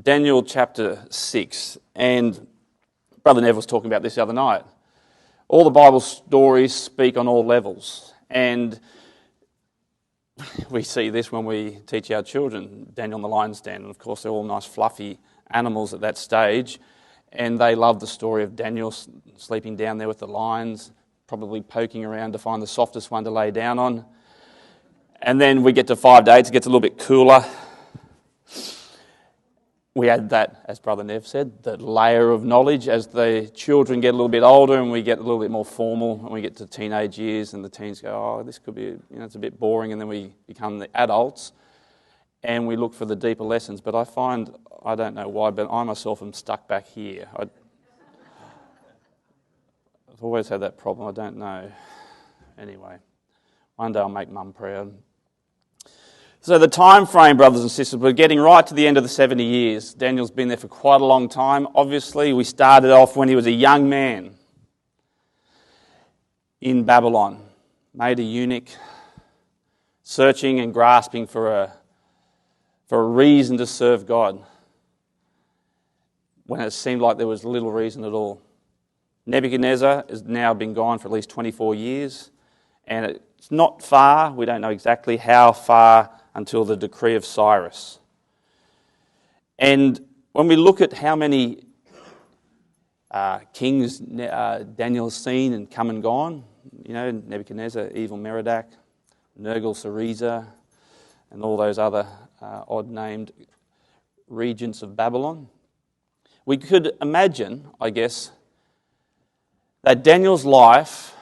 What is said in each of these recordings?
Daniel chapter 6, and Brother Nev was talking about this the other night. All the Bible stories speak on all levels, and we see this when we teach our children, Daniel on the lion's den, and of course they're all nice fluffy animals at that stage, and they love the story of Daniel sleeping down there with the lions, probably poking around to find the softest one to lay down on. And then we get to 5 days, it gets a little bit cooler. We add that, as Brother Nev said, the layer of knowledge as the children get a little bit older and we get a little bit more formal and we get to teenage years and the teens go, oh, this could be, it's a bit boring, and then we become the adults and we look for the deeper lessons. But I find, I don't know why, but I myself am stuck back here. I've always had that problem, I don't know. Anyway, one day I'll make Mum proud. So the time frame, brothers and sisters, we're getting right to the end of the 70 years. Daniel's been there for quite a long time. Obviously, we started off when he was a young man in Babylon, made a eunuch, searching and grasping for a reason to serve God, when it seemed like there was little reason at all. Nebuchadnezzar has now been gone for at least 24 years, and it's not far, we don't know exactly how far, until the decree of Cyrus. And when we look at how many kings Daniel's seen and come and gone, Nebuchadnezzar, evil Merodach, Nergal-Sarezer, and all those other odd-named regents of Babylon, we could imagine, I guess, that Daniel's life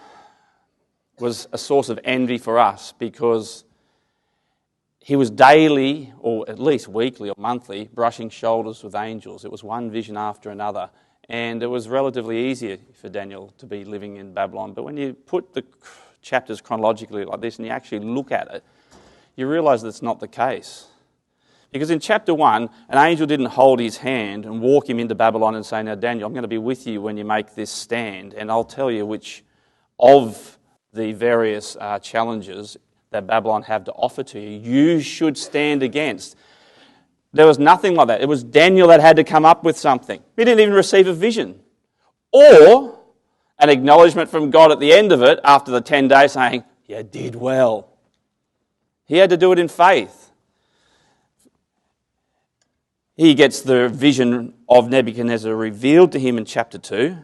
was a source of envy for us, because he was daily, or at least weekly or monthly, brushing shoulders with angels. It was one vision after another. And it was relatively easier for Daniel to be living in Babylon. But when you put the chapters chronologically like this and you actually look at it, you realise that's not the case. Because in chapter 1, an angel didn't hold his hand and walk him into Babylon and say, now Daniel, I'm going to be with you when you make this stand, and I'll tell you which of the various challenges that Babylon have to offer to you, you should stand against. There was nothing like that. It was Daniel that had to come up with something. He didn't even receive a vision or an acknowledgement from God at the end of it after the 10 days saying, you did well. He had to do it in faith. He gets the vision of Nebuchadnezzar revealed to him in chapter 2,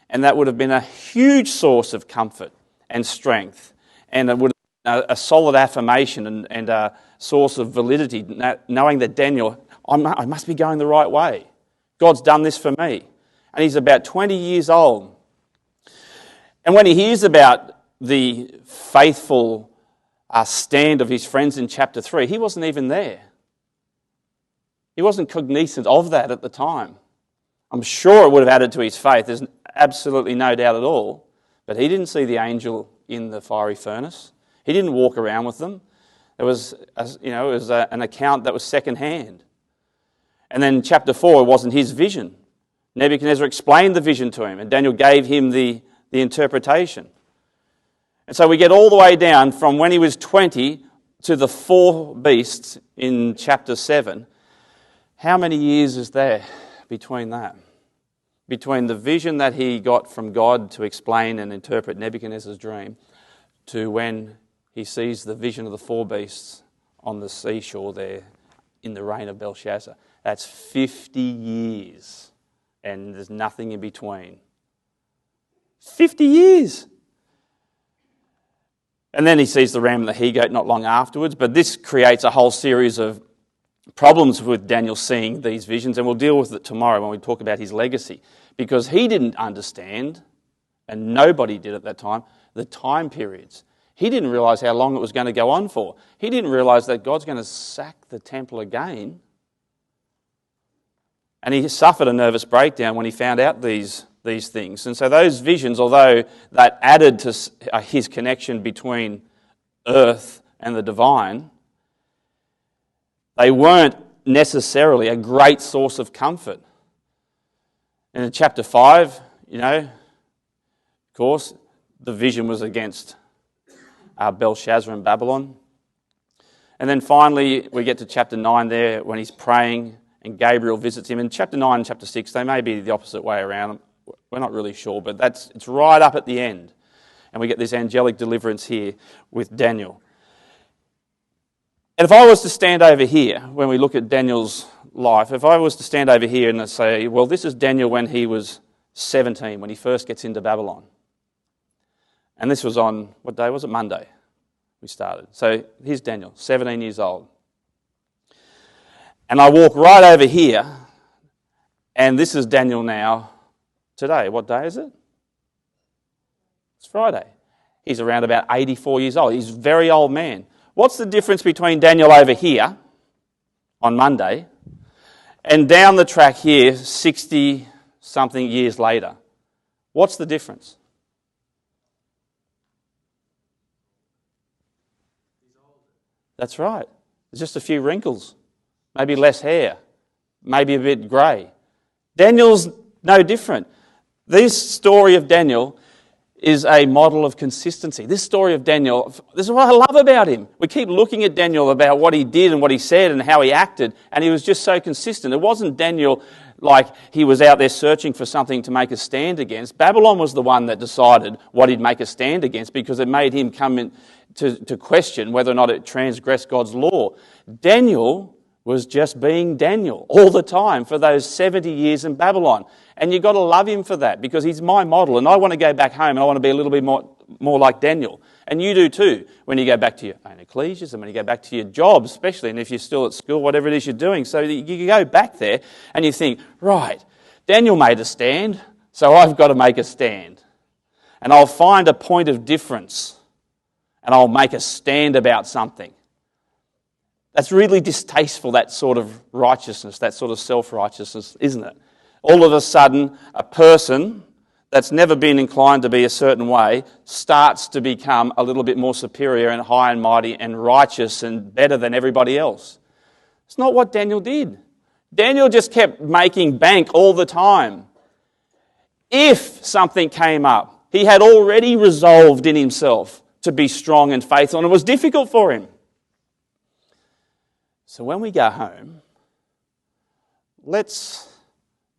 and that would have been a huge source of comfort and strength, and it would have been a solid affirmation and a source of validity, knowing that Daniel, I must be going the right way. God's done this for me. And he's about 20 years old. And when he hears about the faithful stand of his friends in chapter 3, he wasn't even there. He wasn't cognizant of that at the time. I'm sure it would have added to his faith. There's absolutely no doubt at all. But he didn't see the angel in the fiery furnace. He didn't walk around with them. It was, an account that was second-hand. And then chapter 4 wasn't his vision. Nebuchadnezzar explained the vision to him, and Daniel gave him the interpretation. And so we get all the way down from when he was 20 to the 4 beasts in chapter 7. How many years is there between that? Between the vision that he got from God to explain and interpret Nebuchadnezzar's dream to when he sees the vision of the 4 beasts on the seashore there in the reign of Belshazzar. That's 50 years, and there's nothing in between. 50 years! And then he sees the ram and the he-goat not long afterwards, but this creates a whole series of problems with Daniel seeing these visions, and we'll deal with it tomorrow when we talk about his legacy, because he didn't understand, and nobody did at that time, the time periods. He didn't realise how long it was going to go on for. He didn't realise that God's going to sack the temple again. And he suffered a nervous breakdown when he found out these things. And so those visions, although that added to his connection between earth and the divine, they weren't necessarily a great source of comfort. And in chapter 5, of course, the vision was against Belshazzar and Babylon. And then finally, we get to chapter 9 there when he's praying and Gabriel visits him. In chapter 9 and chapter 6, they may be the opposite way around. We're not really sure, but it's right up at the end. And we get this angelic deliverance here with Daniel. And if I was to stand over here, when we look at Daniel's life, if I was to stand over here and say, well, this is Daniel when he was 17, when he first gets into Babylon. And this was on, what day was it? Monday we started. So here's Daniel, 17 years old. And I walk right over here, and this is Daniel now today. What day is it? It's Friday. He's around about 84 years old. He's a very old man. What's the difference between Daniel over here on Monday and down the track here 60-something years later? What's the difference? That's right. There's just a few wrinkles, maybe less hair, maybe a bit grey. Daniel's no different. This story of Daniel is a model of consistency. This story of Daniel, this is what I love about him. We keep looking at Daniel about what he did and what he said and how he acted, and he was just so consistent. It wasn't Daniel like he was out there searching for something to make a stand against. Babylon was the one that decided what he'd make a stand against because it made him come in to question whether or not it transgressed God's law. Daniel was just being Daniel all the time for those 70 years in Babylon. And you've got to love him for that because he's my model. And I want to go back home and I want to be a little bit more like Daniel. And you do too when you go back to your own ecclesias and when you go back to your job, especially, and if you're still at school, whatever it is you're doing. So you go back there and you think, right, Daniel made a stand, so I've got to make a stand. And I'll find a point of difference and I'll make a stand about something. That's really distasteful, that sort of righteousness, that sort of self-righteousness, isn't it? All of a sudden, a person that's never been inclined to be a certain way starts to become a little bit more superior and high and mighty and righteous and better than everybody else. It's not what Daniel did. Daniel just kept making bank all the time. If something came up, he had already resolved in himself to be strong and faithful, and it was difficult for him. So when we go home, let's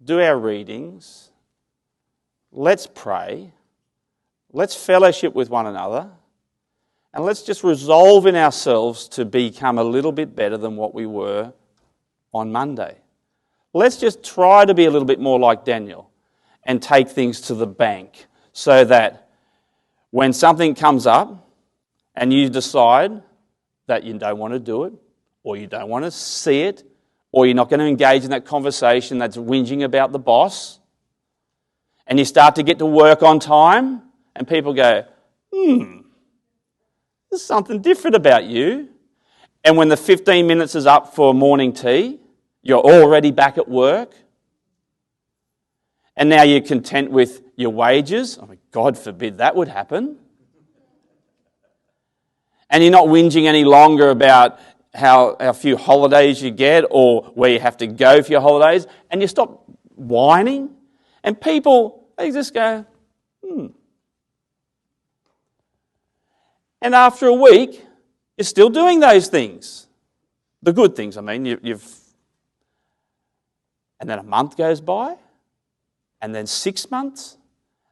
do our readings, let's pray, let's fellowship with one another, and let's just resolve in ourselves to become a little bit better than what we were on Monday. Let's just try to be a little bit more like Daniel and take things to the bank so that when something comes up and you decide that you don't want to do it, or you don't want to see it, or you're not going to engage in that conversation that's whinging about the boss, and you start to get to work on time, and people go, there's something different about you. And when the 15 minutes is up for morning tea, you're already back at work, and now you're content with your wages. Oh, God forbid that would happen. And you're not whinging any longer about how few holidays you get or where you have to go for your holidays, and you stop whining, and people, they just go, And after a week, you're still doing those things. The good things, I mean, and then a month goes by, and then 6 months,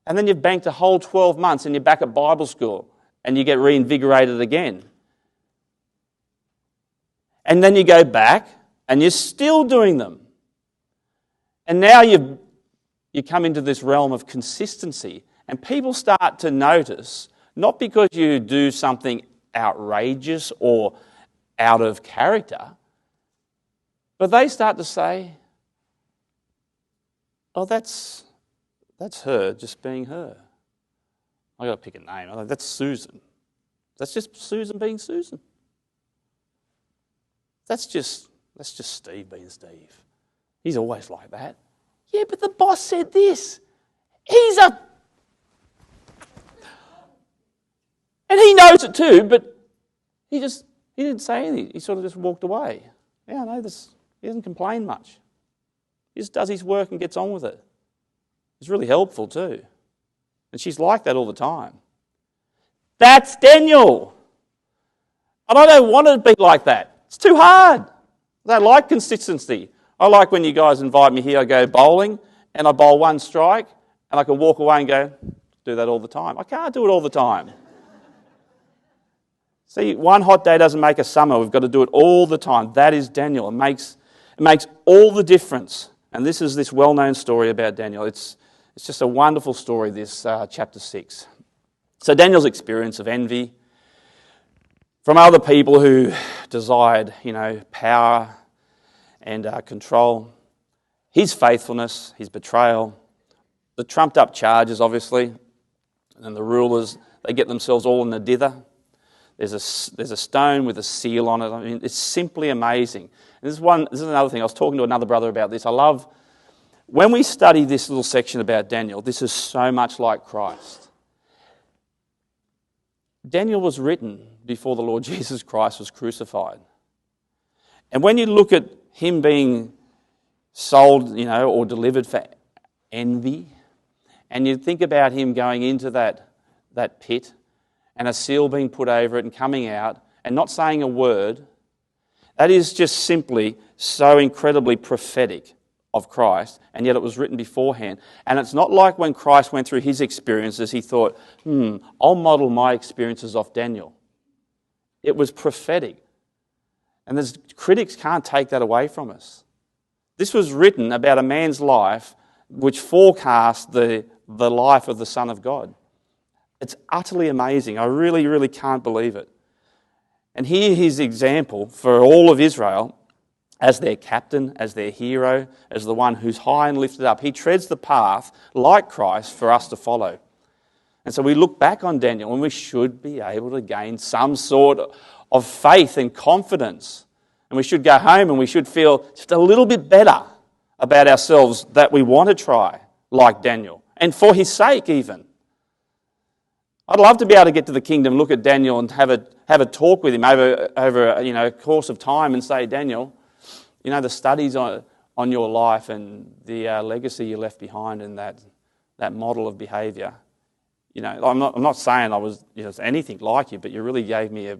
and then you've banked a whole 12 months and you're back at Bible school and you get reinvigorated again. And then you go back and you're still doing them. And now you come into this realm of consistency, and people start to notice, not because you do something outrageous or out of character, but they start to say, oh, that's her just being her. I've got to pick a name. I'm like, that's Susan. That's just Susan being Susan. That's just Steve being Steve. He's always like that. Yeah, but the boss said this. And he knows it too, but he didn't say anything. He sort of just walked away. Yeah, no, he doesn't complain much. He just does his work and gets on with it. It's really helpful too. And she's like that all the time. That's Daniel. And I don't want to be like that. It's too hard. I don't like consistency. I like when you guys invite me here, I go bowling and I bowl one strike and I can walk away and go, do that all the time. I can't do it all the time. See, one hot day doesn't make a summer. We've got to do it all the time. That is Daniel. It makes all the difference. And this is this well-known story about Daniel. It's just a wonderful story, this chapter 6. So Daniel's experience of envy from other people who desired, power and control, his faithfulness, his betrayal, the trumped-up charges, obviously, and the rulers, they get themselves all in a dither. There's a stone with a seal on it. I mean, it's simply amazing. And this is another thing. I was talking to another brother about this. I love, when we study this little section about Daniel, this is so much like Christ. Daniel was written before the Lord Jesus Christ was crucified. And when you look at him being sold, or delivered for envy, and you think about him going into that pit and a seal being put over it and coming out and not saying a word, that is just simply so incredibly prophetic of Christ, and yet it was written beforehand. And it's not like when Christ went through his experiences, he thought, I'll model my experiences off Daniel. It was prophetic. And critics can't take that away from us. This was written about a man's life which forecast the life of the Son of God. It's utterly amazing. I really, really can't believe it. And here his example for all of Israel as their captain, as their hero, as the one who's high and lifted up. He treads the path like Christ for us to follow. And so we look back on Daniel and we should be able to gain some sort of faith and confidence. And we should go home and we should feel just a little bit better about ourselves that we want to try like Daniel. And for his sake even. I'd love to be able to get to the kingdom, look at Daniel and have a talk with him over a course of time and say, Daniel, the studies on your life and the legacy you left behind and that model of behaviour. I'm not saying I was anything like you, but you really gave me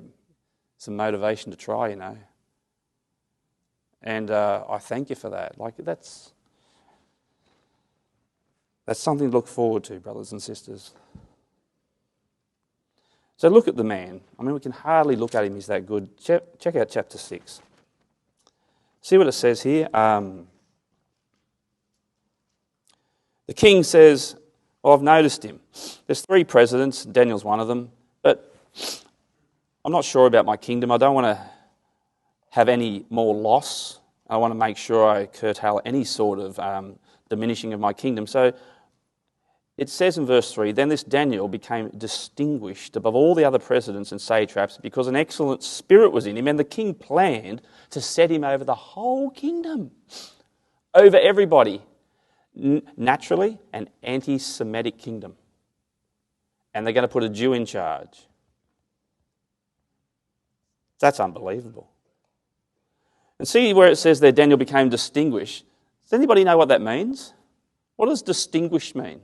some motivation to try, And I thank you for that. That's something to look forward to, brothers and sisters. So look at the man. I mean, we can hardly look at him, he's that good. Check out chapter 6. See what it says here. The king says, I've noticed him. There's 3 presidents, Daniel's one of them, but I'm not sure about my kingdom. I don't want to have any more loss. I want to make sure I curtail any sort of diminishing of my kingdom. So it says in verse 3, then this Daniel became distinguished above all the other presidents and satraps because an excellent spirit was in him, and the king planned to set him over the whole kingdom, over everybody. Naturally, an anti-Semitic kingdom. And they're going to put a Jew in charge. That's unbelievable. And see where it says there Daniel became distinguished. Does anybody know what that means? What does distinguished mean?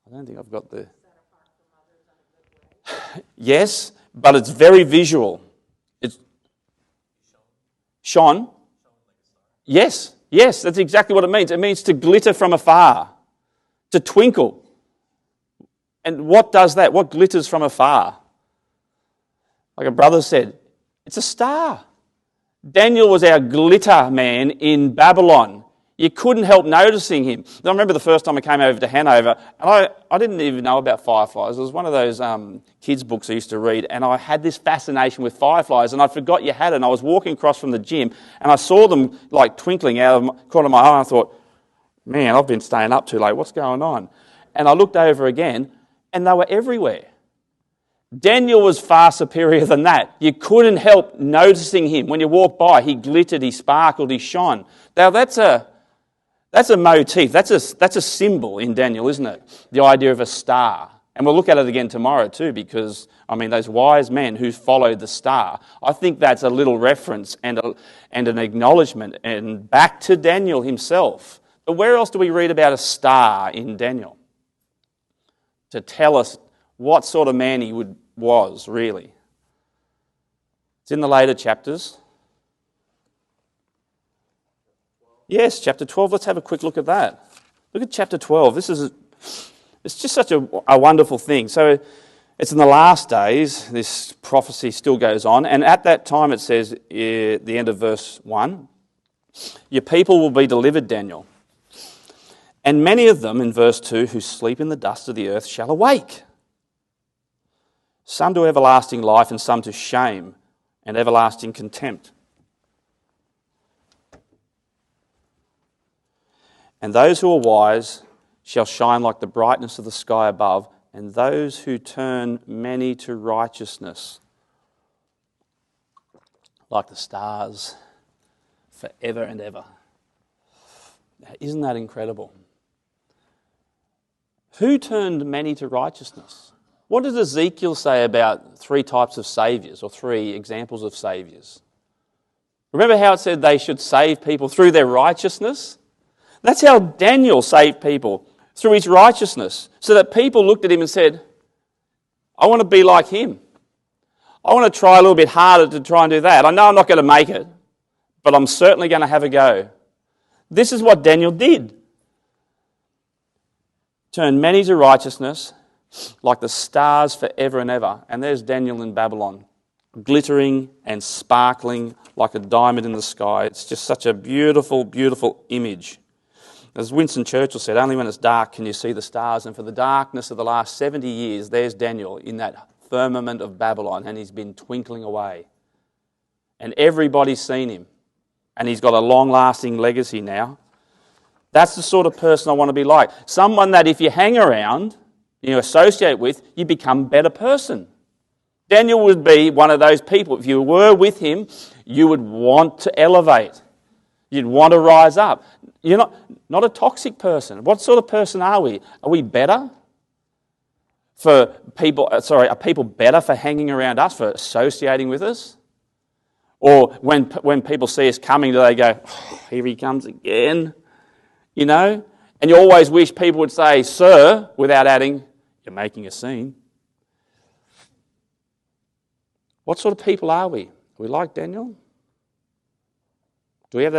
I don't think I've got the... Yes, but it's very visual. It's shone. Yes, that's exactly what it means. It means to glitter from afar, to twinkle. And what does that? What glitters from afar? Like a brother said, it's a star. Daniel was our glitter man in Babylon. You couldn't help noticing him. I remember the first time I came over to Hanover, and I didn't even know about fireflies. It was one of those kids' books I used to read, and I had this fascination with fireflies, and I forgot you had it. And I was walking across from the gym, and I saw them twinkling out of the corner of my eye, and I thought, man, I've been staying up too late. What's going on? And I looked over again, and they were everywhere. Daniel was far superior than that. You couldn't help noticing him. When you walked by, he glittered, he sparkled, he shone. Now that's a motif. That's a symbol in Daniel, isn't it? The idea of a star. And we'll look at it again tomorrow too, because, those wise men who followed the star, I think that's a little reference and an acknowledgement and back to Daniel himself. But where else do we read about a star in Daniel? To tell us what sort of man he was, really. It's in the later chapters. Yes, chapter 12. Let's have a quick look at that. Look at chapter 12. It's just such a wonderful thing. So it's in the last days. This prophecy still goes on. And at that time it says, at the end of verse 1, your people will be delivered, Daniel. And many of them, in verse 2, who sleep in the dust of the earth shall awake. Some to everlasting life and some to shame and everlasting contempt. And those who are wise shall shine like the brightness of the sky above, and those who turn many to righteousness like the stars forever and ever. Now, isn't that incredible? Who turned many to righteousness? What does Ezekiel say about 3 types of saviours, or 3 examples of saviours? Remember how it said they should save people through their righteousness? That's how Daniel saved people, through his righteousness, so that people looked at him and said, I want to be like him. I want to try a little bit harder to try and do that. I know I'm not going to make it, but I'm certainly going to have a go. This is what Daniel did. Turn many to righteousness like the stars forever and ever. And there's Daniel in Babylon, glittering and sparkling like a diamond in the sky. It's just such a beautiful, beautiful image. As Winston Churchill said, only when it's dark can you see the stars. And for the darkness of the last 70 years, there's Daniel in that firmament of Babylon, and he's been twinkling away. And everybody's seen him. And he's got a long-lasting legacy now. That's the sort of person I want to be like. Someone that if you hang around, you associate with, you become a better person. Daniel would be one of those people. If you were with him, you would want to elevate. You'd want to rise up. You're not a toxic person. What sort of person are we? Are we better for people? Are people better for hanging around us, for associating with us? Or when people see us coming, do they go, oh, here he comes again? You know? And you always wish people would say, sir, without adding, you're making a scene. What sort of people are we? Are we like Daniel? Do we have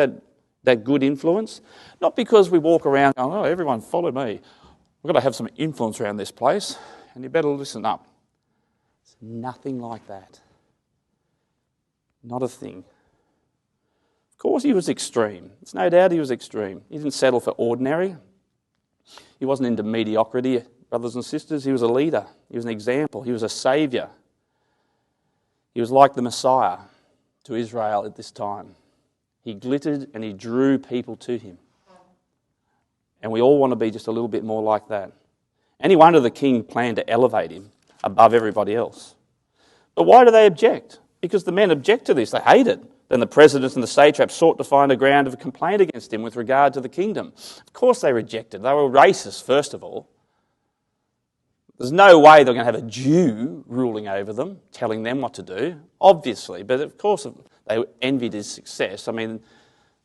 that good influence? Not because we walk around going, oh, everyone follow me. We've got to have some influence around this place, and you better listen up. It's nothing like that. Not a thing. Of course he was extreme. There's no doubt he was extreme. He didn't settle for ordinary. He wasn't into mediocrity, brothers and sisters. He was a leader. He was an example. He was a saviour. He was like the Messiah to Israel at this time. He glittered and he drew people to him. And we all want to be just a little bit more like that. Any wonder the king planned to elevate him above everybody else. But why do they object? Because the men object to this. They hate it. Then the presidents and the satraps sought to find a ground of complaint against him with regard to the kingdom. Of course they rejected. They were racist, first of all. There's no way they're going to have a Jew ruling over them, telling them what to do, obviously. But of course they envied his success. I mean,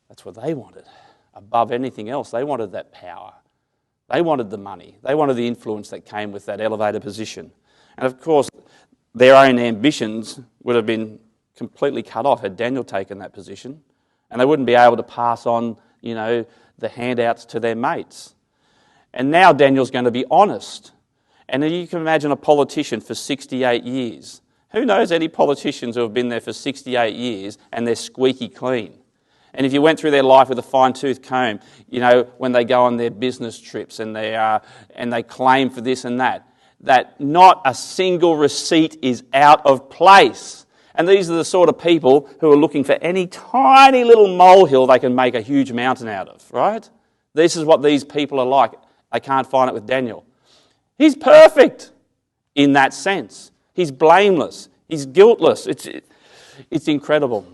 that's what they wanted. Above anything else, they wanted that power. They wanted the money. They wanted the influence that came with that elevated position. And of course, their own ambitions would have been completely cut off had Daniel taken that position. And they wouldn't be able to pass on, the handouts to their mates. And now Daniel's going to be honest. And you can imagine a politician for 68 years. Who knows any politicians who have been there for 68 years and they're squeaky clean? And if you went through their life with a fine-tooth comb, when they go on their business trips and they claim for this and that not a single receipt is out of place. And these are the sort of people who are looking for any tiny little molehill they can make a huge mountain out of, right? This is what these people are like. They can't find it with Daniel. He's perfect in that sense. He's blameless. He's guiltless. It's incredible.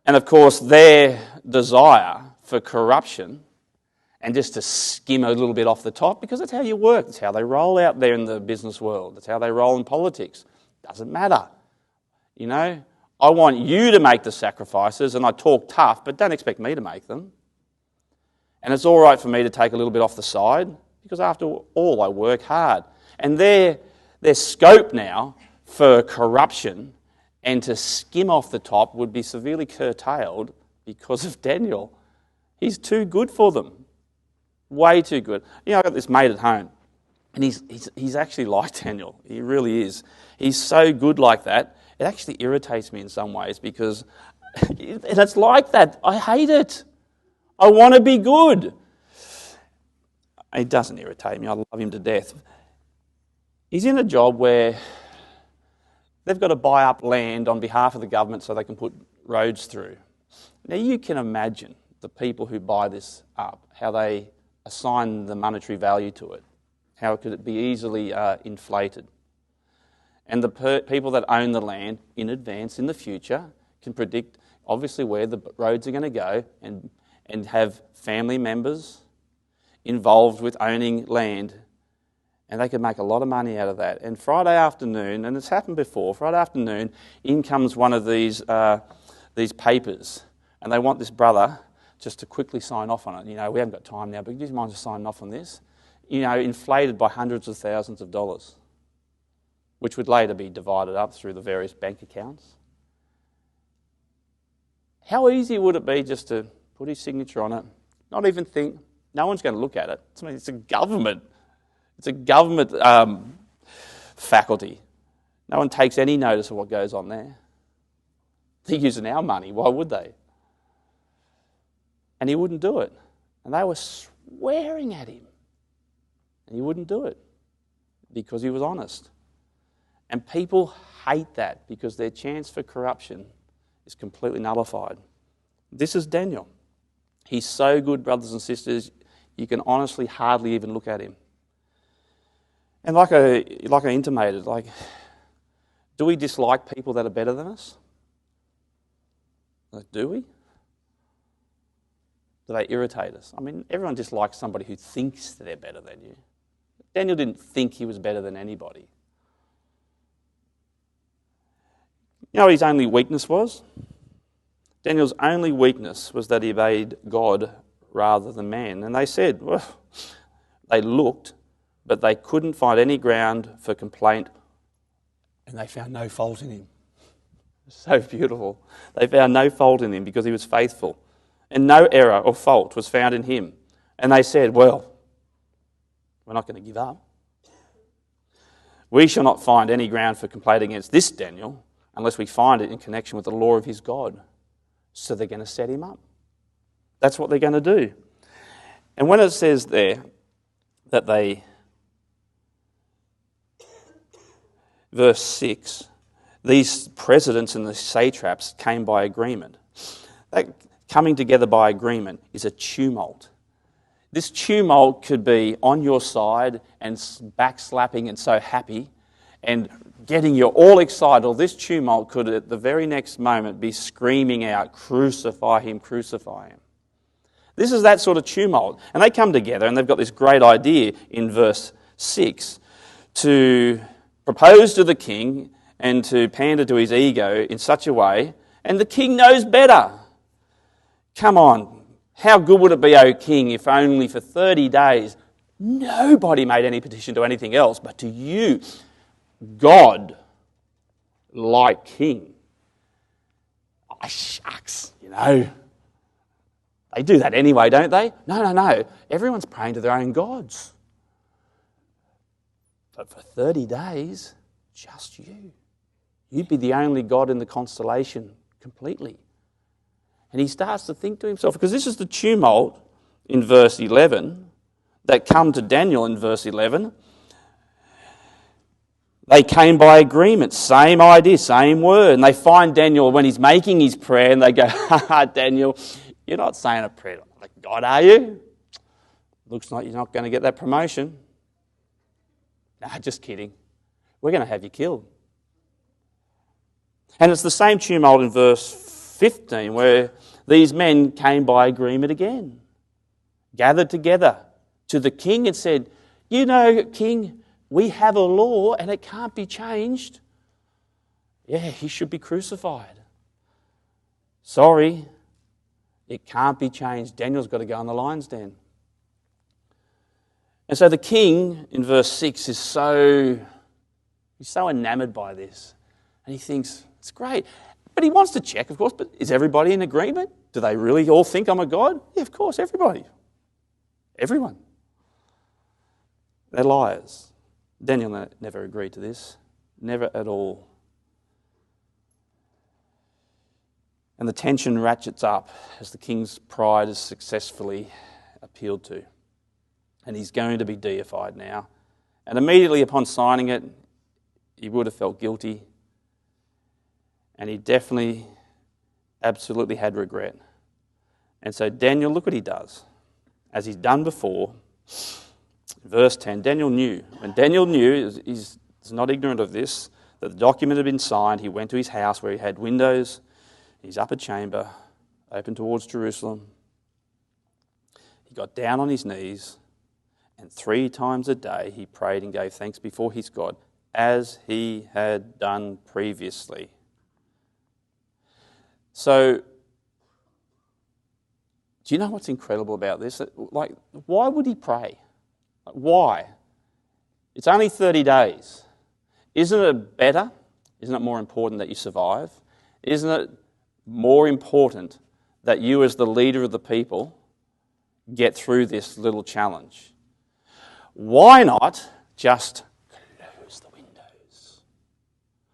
And of course, their desire for corruption and just to skim a little bit off the top, because that's how you work. That's how they roll out there in the business world. That's how they roll in politics. Doesn't matter. I want you to make the sacrifices, and I talk tough, but don't expect me to make them. And it's all right for me to take a little bit off the side, because after all, I work hard. And their scope now for corruption and to skim off the top would be severely curtailed because of Daniel. He's too good for them. Way too good. I've got this mate at home, and he's actually like Daniel. He really is. He's so good like that. It actually irritates me in some ways because it's like that. I hate it. I want to be good. It doesn't irritate me. I love him to death. He's in a job where they've got to buy up land on behalf of the government so they can put roads through. Now you can imagine the people who buy this up, how they assign the monetary value to it. How could it be easily inflated? And the people that own the land in advance, in the future, can predict obviously where the roads are going to go and have family members involved with owning land, and they could make a lot of money out of that. And Friday afternoon, and it's happened before, Friday afternoon, in comes one of these papers, and they want this brother just to quickly sign off on it. We haven't got time now, but do you mind just signing off on this? Inflated by hundreds of thousands of dollars, which would later be divided up through the various bank accounts. How easy would it be just to put his signature on it, not even think? No one's going to look at it. It's a government. It's a government faculty. No one takes any notice of what goes on there. They're using our money. Why would they? And he wouldn't do it. And they were swearing at him. And he wouldn't do it because he was honest. And people hate that because their chance for corruption is completely nullified. This is Daniel. He's so good, brothers and sisters, you can honestly hardly even look at him. And like I intimated, do we dislike people that are better than us? Do we? Do they irritate us? Everyone dislikes somebody who thinks that they're better than you. Daniel didn't think he was better than anybody. You know what his only weakness was? Daniel's only weakness was that he obeyed God rather than man. And they said, they looked, but they couldn't find any ground for complaint, and they found no fault in him. So beautiful. They found no fault in him because he was faithful, and no error or fault was found in him. And they said, we're not going to give up. We shall not find any ground for complaint against this Daniel unless we find it in connection with the law of his God. So they're going to set him up. That's what they're going to do. And when it says there that verse 6, these presidents and the satraps came by agreement. That coming together by agreement is a tumult. This tumult could be on your side and backslapping and so happy and getting you all excited. Or this tumult could at the very next moment be screaming out, crucify him, crucify him. This is that sort of tumult. And they come together and they've got this great idea in verse 6 to propose to the king and to pander to his ego in such a way, and the king knows better. Come on, how good would it be, O king, if only for 30 days nobody made any petition to anything else but to you, God, like king. Oh, shucks, They do that anyway, don't they? No. Everyone's praying to their own gods. But for 30 days, just you. You'd be the only God in the constellation completely. And he starts to think to himself, because this is the tumult in verse 11 that come to Daniel in verse 11. They came by agreement, same idea, same word. And they find Daniel when he's making his prayer and they go, Daniel, you're not saying a prayer like God, are you? Looks like you're not going to get that promotion. Nah, just kidding. We're going to have you killed. And it's the same tumult in verse 15 where these men came by agreement again, gathered together to the king and said, King, we have a law and it can't be changed. Yeah, he should be crucified. Sorry, it can't be changed. Daniel's got to go in the lion's den. And so the king in verse 6 is so enamored by this. And he thinks, it's great. But he wants to check, of course, but is everybody in agreement? Do they really all think I'm a god? Yeah, of course, everybody. Everyone. They're liars. Daniel never agreed to this. Never at all. And the tension ratchets up as the king's pride is successfully appealed to. And he's going to be deified now. And immediately upon signing it, he would have felt guilty. And he definitely, absolutely had regret. And so Daniel, look what he does. As he's done before, verse 10, Daniel knew. When Daniel knew, he's not ignorant of this, that the document had been signed, he went to his house where he had windows, his upper chamber, open towards Jerusalem. He got down on his knees, and 3 times a day he prayed and gave thanks before his God, as he had done previously. So, do you know what's incredible about this? Like, why would he pray? Like, why? It's only 30 days. Isn't it better? Isn't it more important that you survive? Isn't it more important that you as the leader of the people get through this little challenge? Why not just close the windows?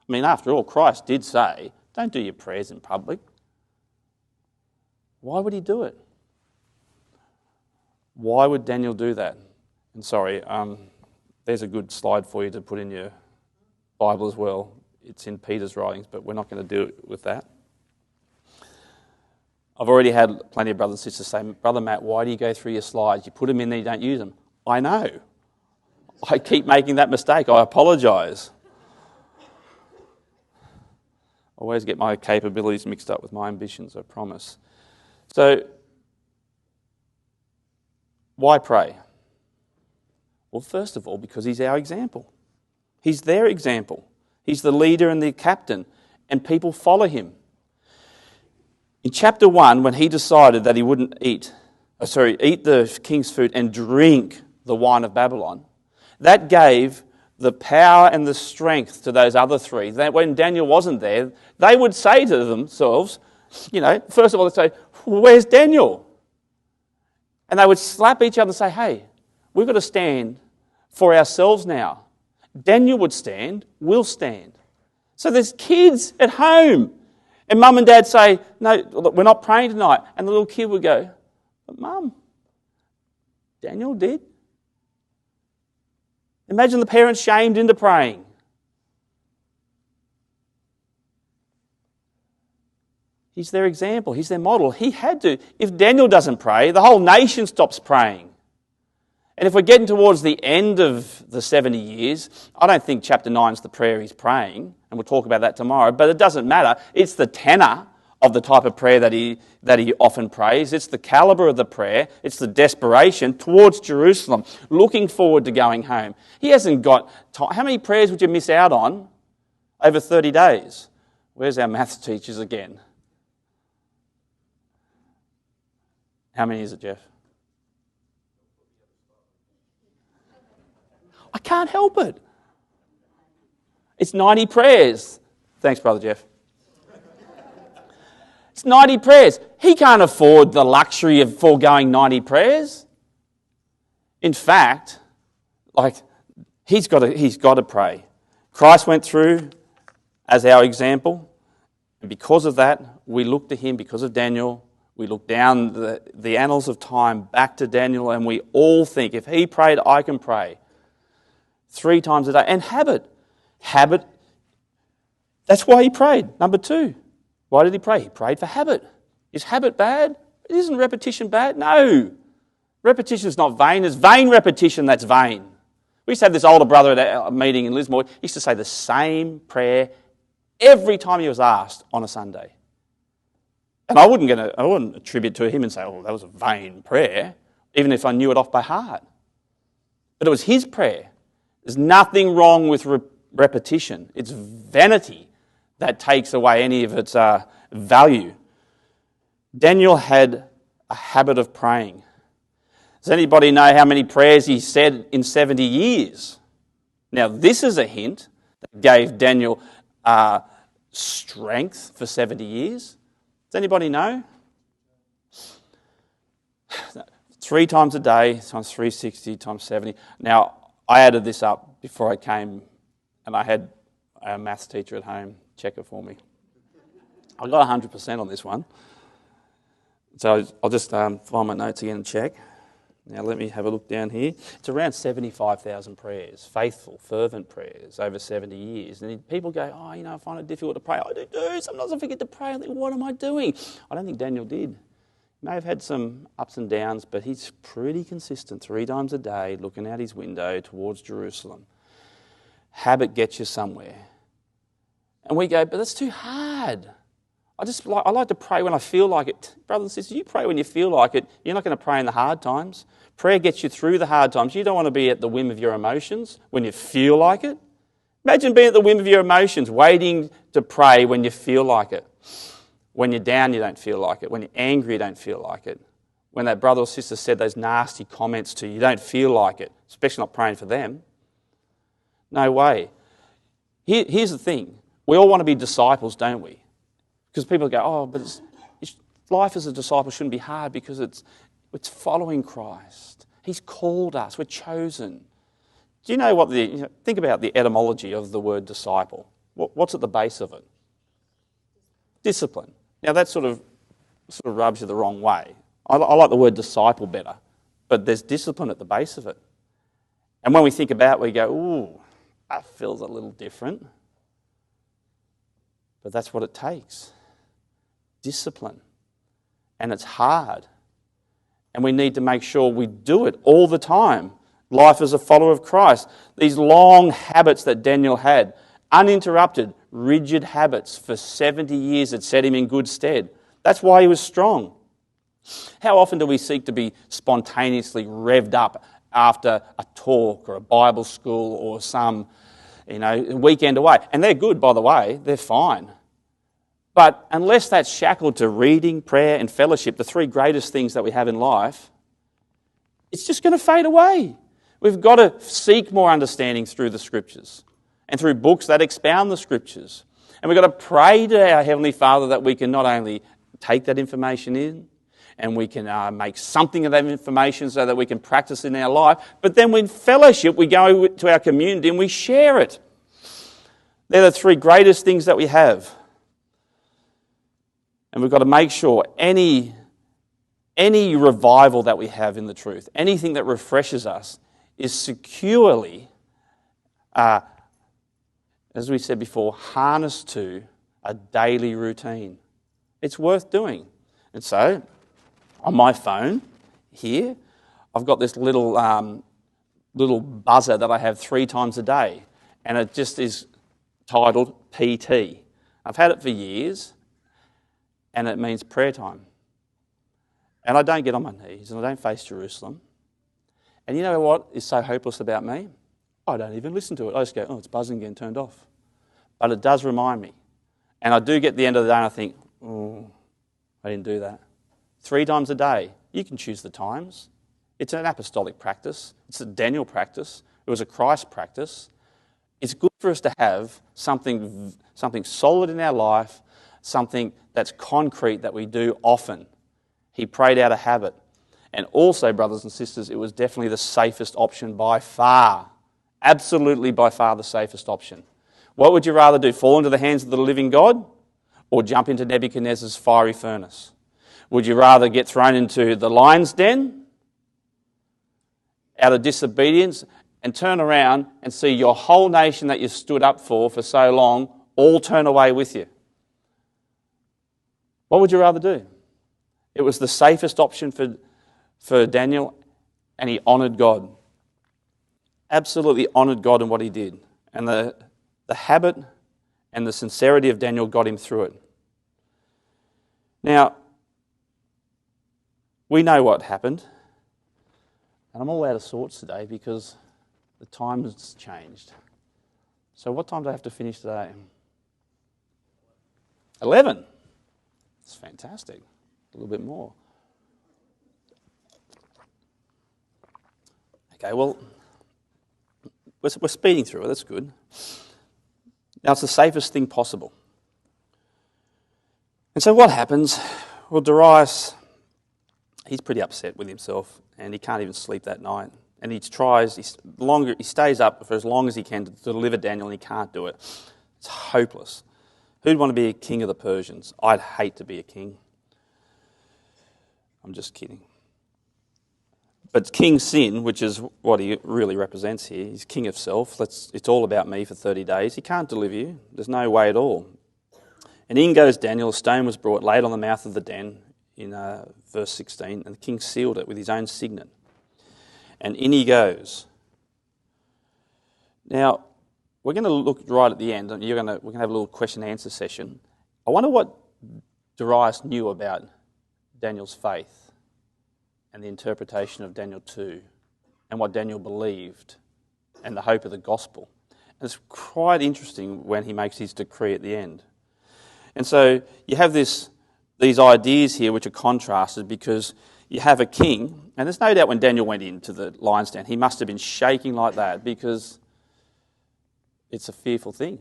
I mean, after all, Christ did say, don't do your prayers in public. Why would he do it? Why would Daniel do that? And sorry, there's a good slide for you to put in your Bible as well. It's in Peter's writings, but we're not going to do it with that. I've already had plenty of brothers and sisters say, Brother Matt, why do you go through your slides? You put them in there, you don't use them. I know. I keep making that mistake. I apologise. I always get my capabilities mixed up with my ambitions, I promise. So, why pray? Well, first of all, because he's our example. He's their example. He's the leader and the captain, and people follow him. In chapter 1, when he decided that he wouldn't eat the king's food and drink the wine of Babylon, that gave the power and the strength to those other 3. That when Daniel wasn't there, they would say to themselves, first of all, they'd say, well, where's Daniel? And they would slap each other and say, hey, we've got to stand for ourselves now. Daniel would stand, we'll stand. So there's kids at home. And mum and dad say, no, we're not praying tonight. And the little kid would go, but mum, Daniel did. Imagine the parents shamed into praying. He's their example. He's their model. He had to. If Daniel doesn't pray, the whole nation stops praying. And if we're getting towards the end of the 70 years, I don't think chapter 9 is the prayer he's praying, and we'll talk about that tomorrow, but it doesn't matter. It's the tenor of the type of prayer that he often prays. It's the calibre of the prayer. It's the desperation towards Jerusalem, looking forward to going home. He hasn't got time. How many prayers would you miss out on over 30 days? Where's our maths teachers again? How many is it, Jeff? I can't help it. It's 90 prayers. Thanks, Brother Jeff. It's 90 prayers. He can't afford the luxury of foregoing 90 prayers. In fact, he's got to pray. Christ went through as our example, and because of that, we look to him. Because of Daniel, we look down the annals of time back to Daniel, and we all think, if he prayed, I can pray. 3 times a day. And habit. That's why he prayed. Number 2. Why did he pray? He prayed for habit. Is habit bad? Isn't repetition bad? No. Repetition is not vain. It's vain repetition that's vain. We used to have this older brother at a meeting in Lismore. He used to say the same prayer every time he was asked on a Sunday. And I wouldn't attribute to him and say, oh, that was a vain prayer, even if I knew it off by heart. But it was his prayer. There's nothing wrong with repetition. It's vanity that takes away any of its value. Daniel had a habit of praying. Does anybody know how many prayers he said in 70 years? Now, this is a hint that gave Daniel strength for 70 years. Does anybody know? 3 times a day times 360 times 70. Now, I added this up before I came, and I had a maths teacher at home check it for me. I got 100% on this one. So I'll just find my notes again and check. Now let me have a look down here. It's around 75,000 prayers, faithful, fervent prayers over 70 years. And people go, oh, I find it difficult to pray. I do. Sometimes I forget to pray. I think, what am I doing? I don't think Daniel did. He may have had some ups and downs, but he's pretty consistent, 3 times a day, looking out his window towards Jerusalem. Habit gets you somewhere. And we go, but that's too hard. I like to pray when I feel like it. Brothers and sisters, you pray when you feel like it. You're not going to pray in the hard times. Prayer gets you through the hard times. You don't want to be at the whim of your emotions when you feel like it. Imagine being at the whim of your emotions, waiting to pray when you feel like it. When you're down, you don't feel like it. When you're angry, you don't feel like it. When that brother or sister said those nasty comments to you, you don't feel like it, especially not praying for them. No way. Here's the thing. We all want to be disciples, don't we? Because people go, oh, but life as a disciple shouldn't be hard because it's following Christ. He's called us. We're chosen. Do you know what think about the etymology of the word disciple. What's at the base of it? Discipline. Now that sort of rubs you the wrong way. I like the word disciple better, but there's discipline at the base of it. And when we think about it, we go, ooh, that feels a little different. But that's what it takes. Discipline. And it's hard. And we need to make sure we do it all the time. Life as a follower of Christ. These long habits that Daniel had, uninterrupted, rigid habits for 70 years that set him in good stead. That's why he was strong. How often do we seek to be spontaneously revved up after a talk or a Bible school or some, weekend away? And they're good, by the way. They're fine. But unless that's shackled to reading, prayer and fellowship, the 3 greatest things that we have in life, it's just going to fade away. We've got to seek more understanding through the Scriptures and through books that expound the Scriptures. And we've got to pray to our Heavenly Father that we can not only take that information in and we can make something of that information so that we can practice in our life, but then in fellowship we go to our community and we share it. They're the 3 greatest things that we have. And we've got to make sure any revival that we have in the truth, anything that refreshes us, is securely, as we said before, harnessed to a daily routine. It's worth doing. And so, on my phone here, I've got this little buzzer that I have 3 times a day, and it just is titled PT. I've had it for years. And it means prayer time. And I don't get on my knees and I don't face Jerusalem. And you know what is so hopeless about me? I don't even listen to it. I just go, oh, it's buzzing again, turned off. But it does remind me. And I do get to the end of the day and I think, oh, I didn't do that. 3 times a day. You can choose the times. It's an apostolic practice. It's a Daniel practice. It was a Christ practice. It's good for us to have something solid in our life, something that's concrete that we do often. He prayed out of habit. And also, brothers and sisters, it was definitely the safest option by far. Absolutely by far the safest option. What would you rather do? Fall into the hands of the living God or jump into Nebuchadnezzar's fiery furnace? Would you rather get thrown into the lion's den out of disobedience and turn around and see your whole nation that you stood up for so long all turn away with you? What would you rather do? It was the safest option for Daniel, and he honoured God. Absolutely honoured God in what he did. And the habit and the sincerity of Daniel got him through it. Now, we know what happened. And I'm all out of sorts today because the time has changed. So what time do I have to finish today? 11. It's fantastic. A little bit more. Okay, well, we're speeding through it. That's good. Now, it's the safest thing possible. And so what happens? Well, Darius, he's pretty upset with himself, and he can't even sleep that night. And he stays up for as long as he can to deliver Daniel, and he can't do it. It's hopeless. Who'd want to be a king of the Persians? I'd hate to be a king. I'm just kidding. But King Sin, which is what he really represents here, he's king of self. It's all about me for 30 days. He can't deliver you. There's no way at all. And in goes Daniel. A stone was brought, laid on the mouth of the den in verse 16, and the king sealed it with his own signet. And in he goes. Now, we're going to look right at the end, and we're going to have a little question and answer session. I wonder what Darius knew about Daniel's faith and the interpretation of Daniel 2 and what Daniel believed and the hope of the gospel. And it's quite interesting when he makes his decree at the end. And so you have these ideas here which are contrasted because you have a king, and there's no doubt when Daniel went into the lion's den, he must have been shaking like that because it's a fearful thing.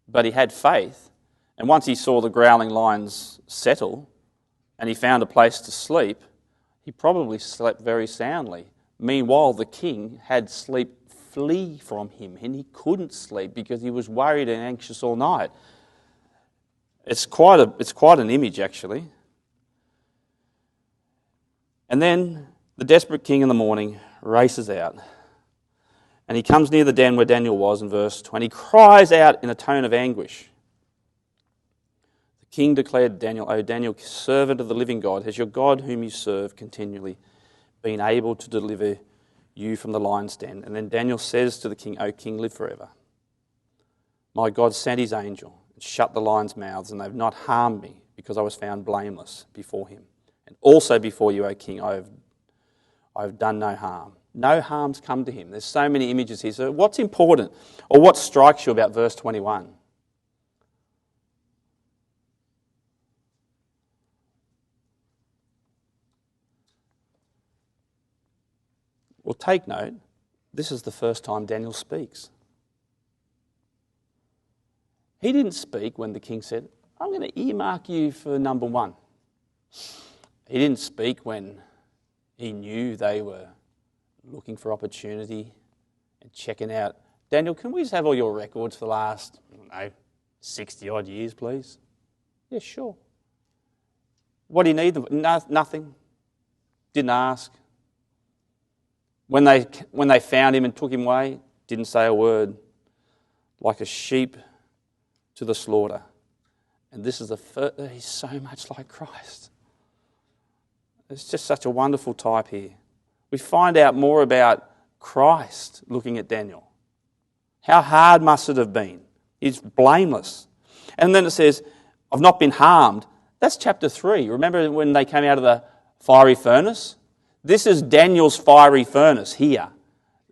But he had faith, and once he saw the growling lions settle and he found a place to sleep, he probably slept very soundly. Meanwhile, the king had sleep flee from him, and he couldn't sleep because he was worried and anxious all night. It's quite an image, actually. And then the desperate king in the morning races out, and he comes near the den where Daniel was in verse 20. He cries out in a tone of anguish. The king declared to Daniel, "O Daniel, servant of the living God, has your God whom you serve continually been able to deliver you from the lion's den?" And then Daniel says to the king, "O king, live forever. My God sent his angel and shut the lions' mouths, and they have not harmed me because I was found blameless before him. And also before you, O king, I have done no harm." No harm's come to him. There's so many images here. So what's important, or what strikes you about verse 21? Well, take note, this is the first time Daniel speaks. He didn't speak when the king said, "I'm going to earmark you for number one." He didn't speak when he knew they were looking for opportunity and checking out. "Daniel, can we just have all your records for the last, 60-odd years, please?" "Yeah, sure." "What do you need them for?" Nothing. Didn't ask. When they found him and took him away, didn't say a word. Like a sheep to the slaughter. And this is he's so much like Christ. It's just such a wonderful type here. We find out more about Christ looking at Daniel. How hard must it have been? He's blameless. And then it says, "I've not been harmed." That's chapter 3. Remember when they came out of the fiery furnace? This is Daniel's fiery furnace here,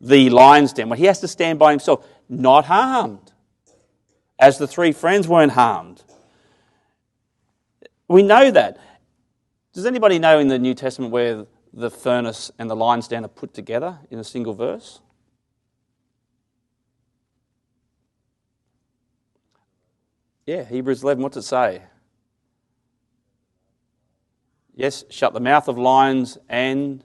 the lion's den, where he has to stand by himself, not harmed, as the three friends weren't harmed. We know that. Does anybody know in the New Testament where the furnace and the lion's den are put together in a single verse? Yeah, Hebrews 11, what's it say? Yes, shut the mouth of lions and...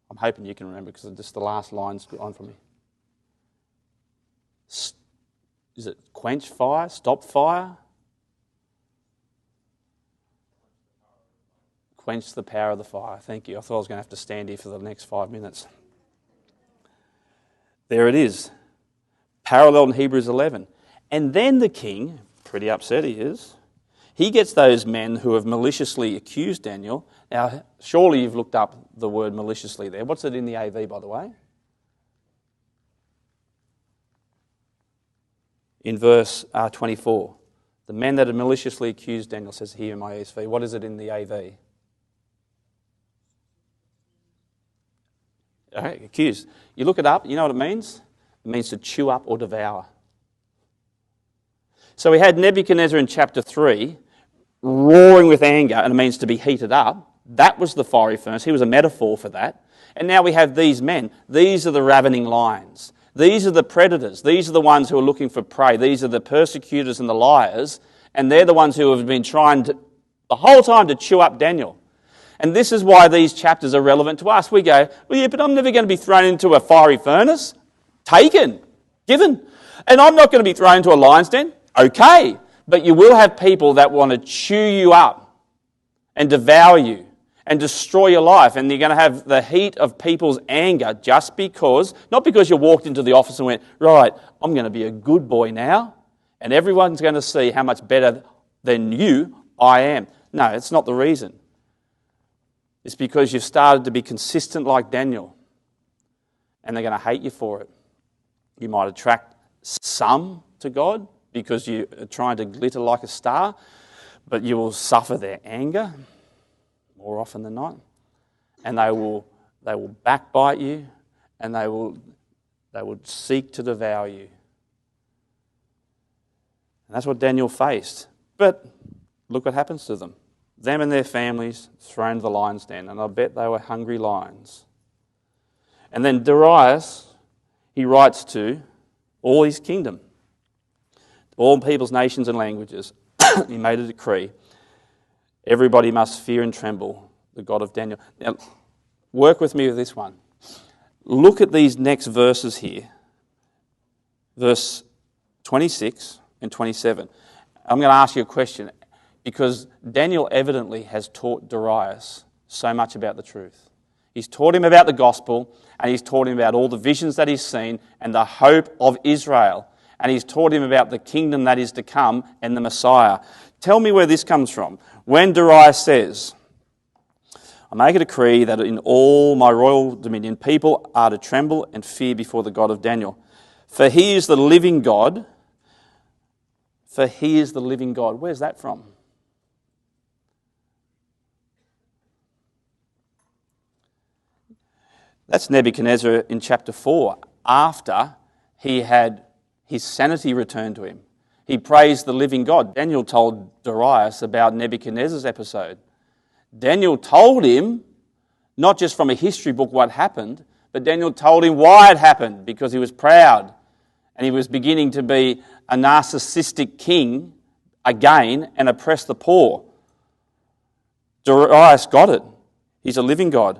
I'm hoping you can remember because just the last line's on for me. Is it quench fire? Stop fire? Quench the power of the fire. Thank you. I thought I was going to have to stand here for the next 5 minutes. There it is. Parallel in Hebrews 11. And then the king, pretty upset he is, he gets those men who have maliciously accused Daniel. Now, surely you've looked up the word maliciously there. What's it in the AV, by the way? In verse 24. The men that had maliciously accused Daniel, says here in my ESV. What is it in the AV? Okay, accused. You look it up, you know what it means? It means to chew up or devour. So we had Nebuchadnezzar in chapter 3 roaring with anger, and it means to be heated up. That was the fiery furnace. He was a metaphor for that. And now we have these men. These are the ravening lions. These are the predators. These are the ones who are looking for prey. These are the persecutors and the liars. And they're the ones who have been trying the whole time to chew up Daniel. And this is why these chapters are relevant to us. We go, well, yeah, but I'm never going to be thrown into a fiery furnace. Taken, given. And I'm not going to be thrown into a lion's den. Okay. But you will have people that want to chew you up and devour you and destroy your life. And you're going to have the heat of people's anger just because, not because you walked into the office and went, right, I'm going to be a good boy now, and everyone's going to see how much better than you I am. No, it's not the reason. It's because you've started to be consistent like Daniel, and they're going to hate you for it. You might attract some to God because you are trying to glitter like a star, but you will suffer their anger more often than not, and they will backbite you, and they will seek to devour you. And that's what Daniel faced. But look what happens to them. Them and their families thrown to the lion's den, and I bet they were hungry lions. And then Darius, he writes to all his kingdom, all peoples, nations and languages. He made a decree. Everybody must fear and tremble the God of Daniel. Now, work with me with this one. Look at these next verses here. Verse 26 and 27. I'm going to ask you a question because Daniel evidently has taught Darius so much about the truth. He's taught him about the gospel, and he's taught him about all the visions that he's seen and the hope of Israel. And he's taught him about the kingdom that is to come and the Messiah. Tell me where this comes from. When Darius says, I make a decree that in all my royal dominion people are to tremble and fear before the God of Daniel. For he is the living God. For he is the living God. Where's that from? That's Nebuchadnezzar in chapter 4, after he had his sanity returned to him. He praised the living God. Daniel told Darius about Nebuchadnezzar's episode. Daniel told him, not just from a history book what happened, but Daniel told him why it happened, because he was proud and he was beginning to be a narcissistic king again and oppress the poor. Darius got it. He's a living God,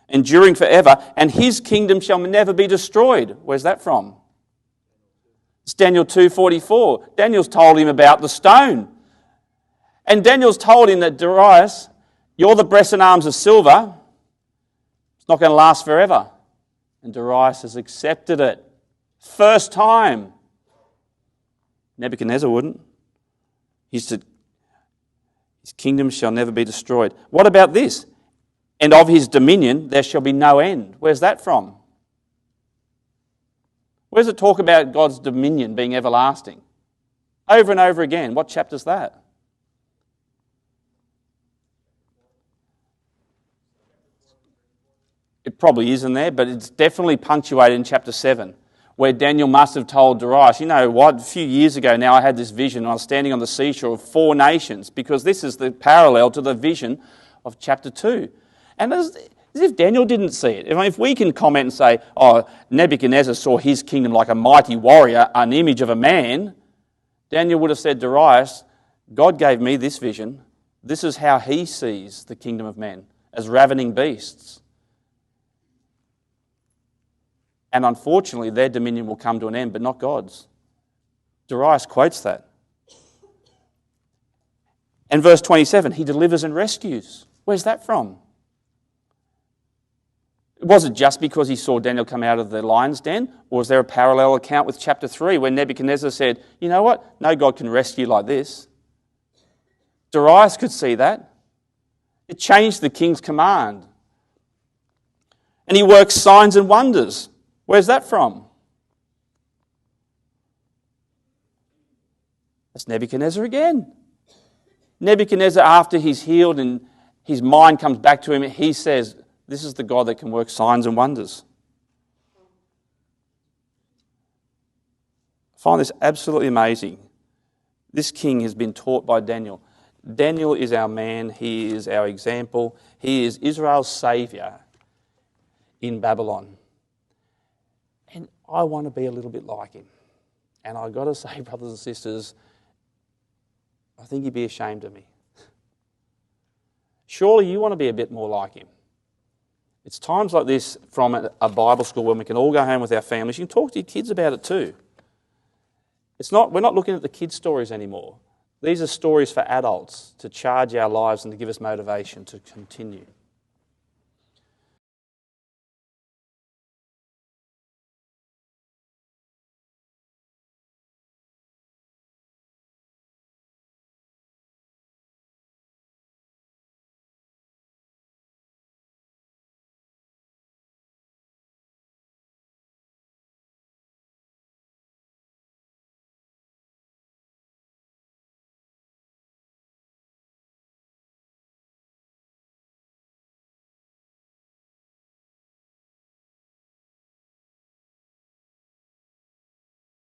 enduring forever, and his kingdom shall never be destroyed. Where's that from? It's Daniel 2:44. Daniel's told him about the stone. And Daniel's told him that, Darius, you're the breast and arms of silver. It's not going to last forever. And Darius has accepted it. First time. Nebuchadnezzar wouldn't. He said, his kingdom shall never be destroyed. What about this? And of his dominion there shall be no end. Where's that from? Where does it talk about God's dominion being everlasting? Over and over again. What chapter's that? It probably is in there, but it's definitely punctuated in chapter 7, where Daniel must have told Darius, you know what, a few years ago now I had this vision, I was standing on the seashore of 4 nations, because this is the parallel to the vision of chapter 2. And as if Daniel didn't see it. If we can comment and say, oh, Nebuchadnezzar saw his kingdom like a mighty warrior, an image of a man, Daniel would have said, Darius, God gave me this vision. This is how he sees the kingdom of men, as ravening beasts. And unfortunately, their dominion will come to an end, but not God's. Darius quotes that. And verse 27, he delivers and rescues. Where's that from? Was it just because he saw Daniel come out of the lion's den? Or was there a parallel account with chapter 3 where Nebuchadnezzar said, you know what? No God can rescue like this. Darius could see that. It changed the king's command. And he works signs and wonders. Where's that from? That's Nebuchadnezzar again. Nebuchadnezzar, after he's healed and his mind comes back to him, he says, this is the God that can work signs and wonders. I find this absolutely amazing. This king has been taught by Daniel. Daniel is our man. He is our example. He is Israel's saviour in Babylon. And I want to be a little bit like him. And I've got to say, brothers and sisters, I think he'd be ashamed of me. surely you want to be a bit more like him. It's times like this from a Bible school when we can all go home with our families. You can talk to your kids about it too. We're not looking at the kids' stories anymore. These are stories for adults to charge our lives and to give us motivation to continue.